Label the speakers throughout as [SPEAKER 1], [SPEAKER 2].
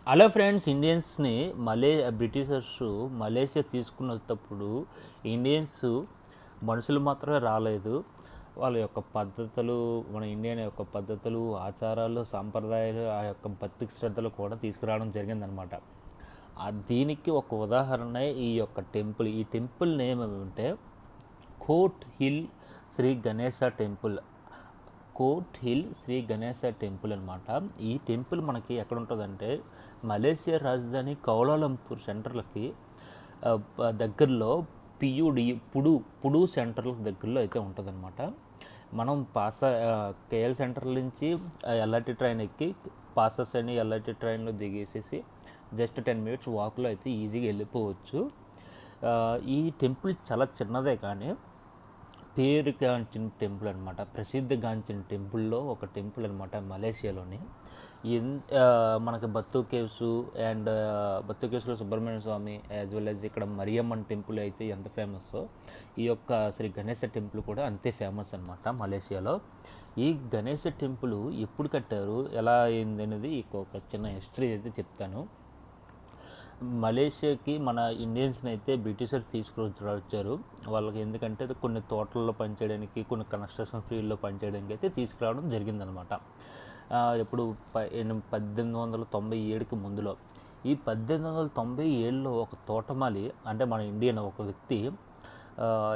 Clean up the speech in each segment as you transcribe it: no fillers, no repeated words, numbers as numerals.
[SPEAKER 1] Hello friends, Britishers Malaysia తీసుకున్నప్పుడు Indians మనుషులు మాత్రమే రాలేదు. వాళ్ళ యొక్క పద్ధతులు, మన ఇండియన్ యొక్క పద్ధతులు, ఆచారాలు, సాంప్రదాయాలు, ఆ యొక్క భక్తి శ్రద్ధలు కూడా తీసుకురావడం జరిగిందనమాట. దీనికి ఒక ఉదాహరణ ఈ యొక్క టెంపుల్. ఈ టెంపుల్ నేమ్ ఏమంటే court hill Sri Ganesha temple. Court hill Sri Ganesha temple అనమాట. ఈ టెంపుల్ మనకి ఎక్కడ ఉంటుందంటే మలేషియా రాజధాని కౌలాలంపూర్ సెంటర్లకి దగ్గరలో పుడు సెంటర్లకు దగ్గరలో అయితే ఉంటుందన్నమాట. మనం కేఎల్ సెంటర్ నుంచి ఎల్ఆర్టీ ట్రైన్ ఎక్కి పాసెస్ అని ఎల్ఆర్టీ ట్రైన్లో దిగేసేసి జస్ట్ 10 minutes వాక్లో అయితే ఈజీగా వెళ్ళిపోవచ్చు. ఈ టెంపుల్ చాలా చిన్నదే కానీ పేరుగాంచిన టెంపుల్ అనమాట. ప్రసిద్ధిగాంచిన టెంపుల్లో ఒక టెంపుల్ అనమాట మలేషియాలోని. మనకి బత్తు కేవ్స్లో సుబ్రహ్మణ్య స్వామి యాజ్ వెల్ యాజ్ ఇక్కడ మరియమ్మన్ టెంపుల్ అయితే ఎంత ఫేమస్సో ఈ యొక్క శ్రీ గణేశ టెంపుల్ కూడా అంతే ఫేమస్ అనమాట మలేషియాలో. ఈ గణేశ టెంపుల్ ఎప్పుడు కట్టారు, ఎలా అయింది అనేది ఒక చిన్న హిస్టరీ అయితే చెప్తాను. మలేషియాకి మన ఇండియన్స్ని అయితే బ్రిటిషర్స్ తీసుకురావచ్చారు. వాళ్ళకి ఎందుకంటే కొన్ని తోటల్లో పనిచేయడానికి, కొన్ని కన్స్ట్రక్షన్ ఫీల్డ్లో పనిచేయడానికి అయితే తీసుకురావడం జరిగిందనమాట. ఇప్పుడు 1897కి ముందులో. ఈ 1897లో ఒక తోటమాలి, అంటే మన ఇండియన్ ఒక వ్యక్తి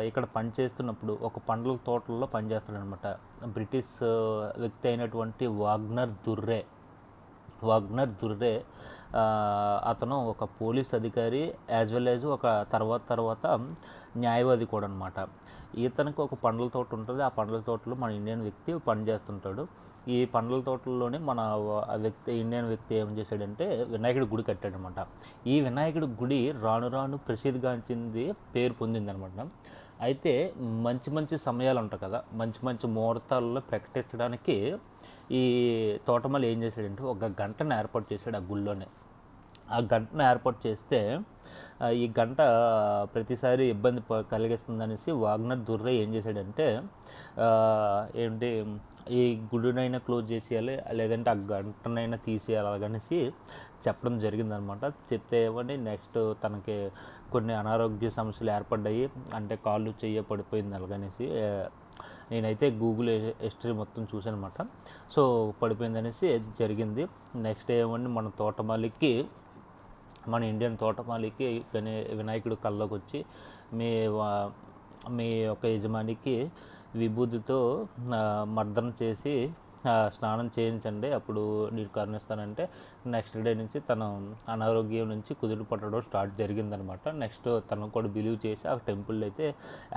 [SPEAKER 1] ఇక్కడ పనిచేస్తున్నప్పుడు ఒక పండ్ల తోటల్లో పనిచేస్తాడనమాట. బ్రిటిష్ వ్యక్తి అయినటువంటి వాగ్నర్ దుర్రే అతను ఒక పోలీస్ అధికారి యాజ్ వెల్ యాజ్ ఒక తర్వాత న్యాయవాది కూడా అనమాట. ఇతనికి ఒక పండ్ల తోట ఉంటుంది. ఆ పండ్ల తోటలో మన ఇండియన్ వ్యక్తి పనిచేస్తుంటాడు. ఈ పండ్ల తోటలోనే ఇండియన్ వ్యక్తి ఏం చేశాడంటే వినాయకుడి గుడి కట్టాడనమాట. ఈ వినాయకుడి గుడి రాను ప్రసిద్ధిగాంచింది, పేరు పొందిందనమాట. అయితే మంచి సమయాలు ఉంటాయి కదా, మంచి ముహూర్తాలలో ప్రకటించడానికి ఈ తోటమాలి ఏం చేశాడంటే ఒక గంటను ఏర్పాటు చేశాడు ఆ గుళ్ళోనే. ఆ గంటను ఏర్పాటు చేస్తే ఈ గంట ప్రతిసారి ఇబ్బంది కలిగిస్తుందనేసి వాగ్నర్ దుర్రే ఏం చేశాడంటే ఈ గుడినైనా క్లోజ్ చేసేయాలి, లేదంటే ఆ గంటనైనా తీసేయాలి అలాగనేసి చెప్పడం జరిగిందనమాట. చెప్తే ఏమని నెక్స్ట్ తనకి కొన్ని అనారోగ్య సమస్యలు ఏర్పడ్డాయి, అంటే కాళ్ళు చెయ్య పడిపోయింది అలాగనేసి. నేనైతే గూగుల్ హిస్టరీ మొత్తం చూసాను అనమాట. సో పడిపోయింది అనేసి జరిగింది. నెక్స్ట్ ఏమండి మన ఇండియన్ తోటమాలికి వినాయకుడు కల్లోకి వచ్చి మీ యొక్క యజమానికి విభూతితో మర్దన చేసి స్నానం చేయించండి, అప్పుడు నేను కరుణిస్తానంటే నెక్స్ట్ డే నుంచి తన అనారోగ్యం నుంచి కుదురు పట్టడం స్టార్ట్ జరిగిందనమాట. నెక్స్ట్ తను కూడా బిలీవ్ చేసి ఆ టెంపుల్ అయితే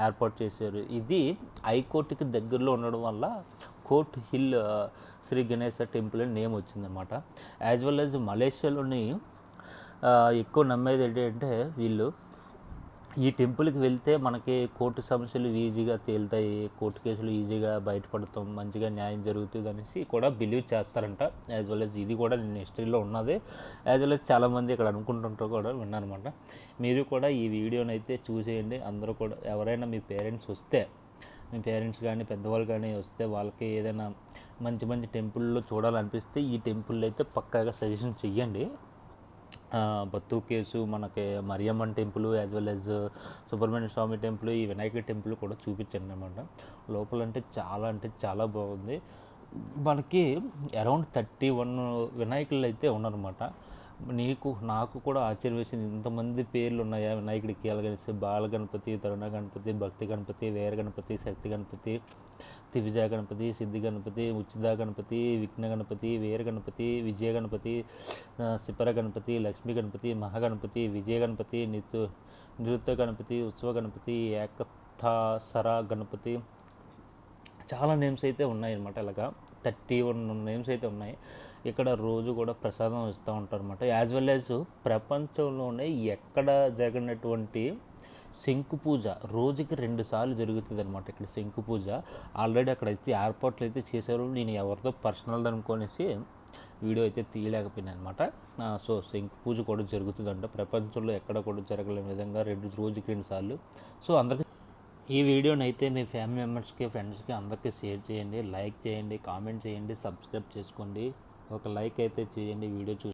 [SPEAKER 1] ఏర్పాటు చేశారు. ఇది హైకోర్టుకి దగ్గరలో ఉండడం వల్ల court hill Sri Ganesha temple అని నేమ్ వచ్చిందనమాట. యాజ్ వెల్ యాజ్ మలేషియాలోని ఎక్కువ నమ్మేది ఏంటంటే వీళ్ళు ఈ టెంపుల్కి వెళ్తే మనకి కోర్టు సమస్యలు ఈజీగా తేలుతాయి, కోర్టు కేసులు ఈజీగా బయటపడతాం, మంచిగా న్యాయం జరుగుతుంది అనేసి కూడా బిలీవ్ చేస్తారంట. యాజ్ వెల్ యాజ్ ఇది కూడా నేను హిస్టరీలో ఉన్నది. యాజ్ వెల్ యాజ్ చాలామంది ఇక్కడ అనుకుంటుంటారు కూడా విన్నానమాట. మీరు కూడా ఈ వీడియోని అయితే చూసేయండి. అందరూ కూడా ఎవరైనా మీ పేరెంట్స్ కానీ పెద్దవాళ్ళు కానీ వస్తే వాళ్ళకి ఏదైనా మంచి టెంపుల్లో చూడాలనిపిస్తే ఈ టెంపుల్ అయితే పక్కాగా సజెషన్ చెయ్యండి. బత్తు కేసు, మనకి Mariamman temple, as well as Subrahmanya Swamy temple, ఈ వినాయకుడి టెంపుల్ కూడా చూపించండి అనమాట. లోపల అంటే చాలా బాగుంది. మనకి అరౌండ్ 31 వినాయకులు అయితే ఉన్నారన్నమాట. నాకు కూడా ఆశ్చర్యం వేసింది, ఇంతమంది పేర్లు ఉన్నాయా వినాయకుడికి. అలాగనేసి బాలగణపతి, తరుణ గణపతి, భక్తి గణపతి, వీర గణపతి, శక్తి గణపతి, దివిజయ గణపతి, సిద్ధి గణపతి, ఉచిత గణపతి, విఘ్న గణపతి, వీర గణపతి, విజయ గణపతి, శిపర గణపతి, లక్ష్మీ గణపతి, మహాగణపతి, విజయ గణపతి, నృత్య గణపతి, ఉత్సవ గణపతి, ఏకతాసర గణపతి, చాలా నేమ్స్ అయితే ఉన్నాయన్నమాట. ఇలాగా 31 నేమ్స్ అయితే ఉన్నాయి. ఇక్కడ రోజు కూడా ప్రసాదం ఇస్తూ ఉంటారు అనమాట. యాజ్ వెల్ యాజ్ ప్రపంచంలోనే ఎక్కడ జరిగినటువంటి శంకు పూజ రోజుకి 2 సార్లు జరుగుతుంది అనమాట. ఇక్కడ శంకు పూజ ఆల్రెడీ అక్కడైతే ఏర్పాట్లు అయితే చేశారు. నేను ఎవరితో పర్సనల్ అనుకోనేసి వీడియో అయితే తీయలేకపోయినాను అనమాట. సో శంకు పూజ కూడా జరుగుతుందంట. ప్రపంచంలో ఎక్కడ కూడా జరగలేని విధంగా రోజుకి 2 సార్లు. సో అందరికీ ఈ వీడియోని అయితే మీ ఫ్యామిలీ మెంబర్స్కి, ఫ్రెండ్స్కి అందరికీ షేర్ చేయండి, లైక్ చేయండి, కామెంట్ చేయండి, సబ్స్క్రైబ్ చేసుకోండి. ఒక లైక్ అయితే చేయండి వీడియో చూసి.